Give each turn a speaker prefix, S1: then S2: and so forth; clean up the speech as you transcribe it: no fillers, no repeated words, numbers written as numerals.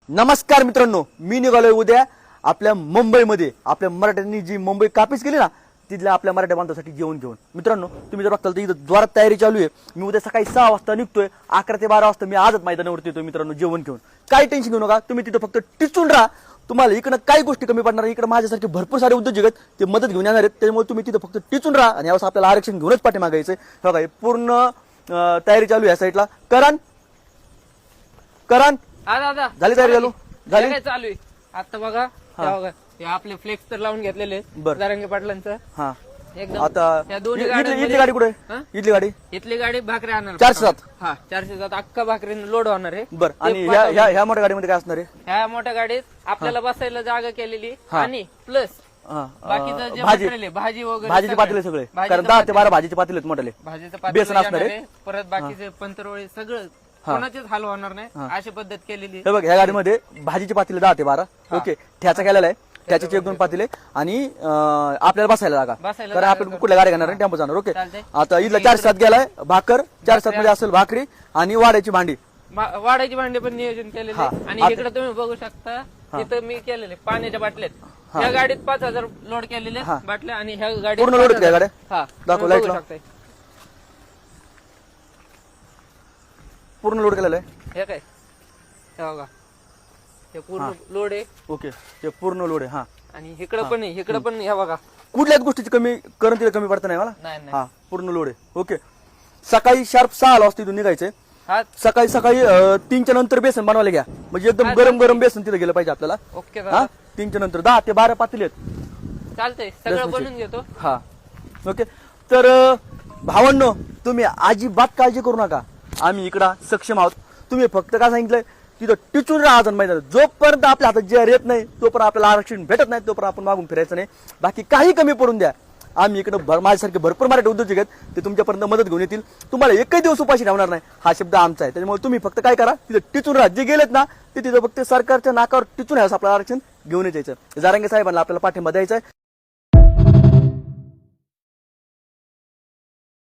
S1: नमस्कार मित्रांनो, मी निघालोय उद्या आपल्या मुंबईमध्ये आपल्या मराठ्यांनी जी मुंबई कापीस केली ना, तिथल्या आपल्या मराठ्या बांधवासाठी जेवण घेऊन. मित्रांनो, तुम्ही जर बघताल तर इथं जोरात तयारी चालू आहे. मी उद्या सकाळी 6 वाजता निघतोय, 11 ते 12 वाजता मी आजच मैदानावरती येतोय मित्रांनो जेवण घेऊन. काही टेन्शन घेऊ नका, तुम्ही तिथं फक्त टिचून राहा. तुम्हाला इकडं काही गोष्टी कमी पडणार, इकडे माझ्यासारखे भरपूर सारे उद्योजक आहेत, ते मदत घेऊन येणार आहेत. त्यामुळे तुम्ही तिथं फक्त टिचून राहा आणि यावेळेस आपल्याला आरक्षण घेऊनच पाठीमागायचंय. बघा हे पूर्ण तयारी चालू आहे या साईडला. करण
S2: दादा
S1: झाली तयारी चालू झाली.
S2: काय चालू आहे आता बघा. हे आपले फ्लेक्स तर लावून घेतलेले
S1: बरं.
S2: जारंगे पाटलांचं
S1: हा
S2: एकदम.
S1: आता
S2: या दोन्ही
S1: इथली गाडी कुठे
S2: हा?
S1: इथली गाडी
S2: इथली गाडी भाकरी आणणार
S1: 407.
S2: हा 407 अख्खा भाकरीने लोड होणार आहे.
S1: बर. आणि ह्या मोठ्या गाडीमध्ये काय असणार आहे?
S2: ह्या मोठ्या गाडीत आपल्याला बसायला जागा केलेली आणि प्लस बाकीचं जे
S1: भाजी
S2: मटेरियल आहे, भाजी वगैरे
S1: भाजीचे
S2: सगळं.
S1: पातेले सगळे,
S2: भाजीचं
S1: कारण 10 ते 12
S2: पातेलं,
S1: भाजीचे पातेले आहेत मोठे.
S2: भाजीचं
S1: बेसन
S2: पातेलं
S1: असणार आहे.
S2: येणार आहे. परत बाकीचे पंतरवळी सगळं कोणाचेच हाल होणार नाही अशी पद्धत केलेली.
S1: हे बघ, ह्या गाडीमध्ये भाजीचे पातेले 10 ते 12. ओके, ठ्याचा केलेला आहे. त्याचे 1-2 पातेले आणि आपल्याला बसायला जागा,
S2: बसायला
S1: कारण आपण कुठल्या गाड्या घेणार टेम्पो जाणार. ओके,
S2: चालतंय.
S1: आता इथला 4-7 गेलाय भाकर, 4-7 मध्ये असेल भाकरी आणि वाड्याची भांडी.
S2: वाढायची भांडी पण नियोजन केलेले
S1: हा.
S2: आणि
S1: आता-
S2: इकडे तुम्ही बघू शकता इथं मी केलेले पाण्याच्या बाटल्यात. या गाडीत 5000 लोड केलेले बाटल्या आणि ह्या गाडीत
S1: पूर्ण लोड आहेत का या गाड्या?
S2: हा
S1: दाखव,
S2: तुम्ही
S1: लाईट
S2: बघू
S1: लाव.
S2: शकताय.
S1: पूर्ण लोड केलेला आहे.
S2: हे काय हे बघा, हे पूर्ण लोड आहे
S1: ओके, ते पूर्ण लोड आहे. हा,
S2: आणि इकडं पण आहे, इकडं पण हे बघा.
S1: कुठल्याच गोष्टीची कमी करंट कमी पडत नाही मला.
S2: नाही
S1: हा, पूर्ण लोड आहे. ओके, सकाळी शार्प 6 वाजता इथून निघायचंय.
S2: हा
S1: सकाळी 3च्या नंतर बेसन बनवायला घ्या, म्हणजे एकदम गरम गरम बेसन तिथे गेलं पाहिजे आपल्याला.
S2: ओके
S1: हा, 3च्या नंतर 10 ते 12 पातेले आहेत.
S2: चालतंय, सगळं बनवून घेतो.
S1: हा, ओके. तर भावांनो, तुम्ही अजिबात काळजी करू नका, आम्ही इकडं सक्षम आहोत. तुम्ही फक्त काय सांगितलंय, तिथं टिचून राहा अजून मैदानात. जोपर्यंत आपल्या हातात जे येत नाही, तोपर्यंत आपल्याला आरक्षण भेटत नाही, तोपर्यंत आपण मागून फिरायचं नाही. बाकी काही कमी पडून द्या, आम्ही इकडं माझ्यासारखे भरपूर मराठी उद्योजक आहेत, ते तुमच्यापर्यंत मदत घेऊन येतील. तुम्हाला एकही दिवस उपाशी ठेवणार नाही, हा शब्द आमचा आहे. त्याच्यामुळे तुम्ही फक्त काय करा, तिथं टिचून राहा. जे गेलेत ना, ते तिथं फक्त सरकारच्या नाकावर टिचून आहे, आपलं आरक्षण घेऊन यायचं. जारंगे साहेबांना आपल्याला पाठिंबा द्यायचा आहे.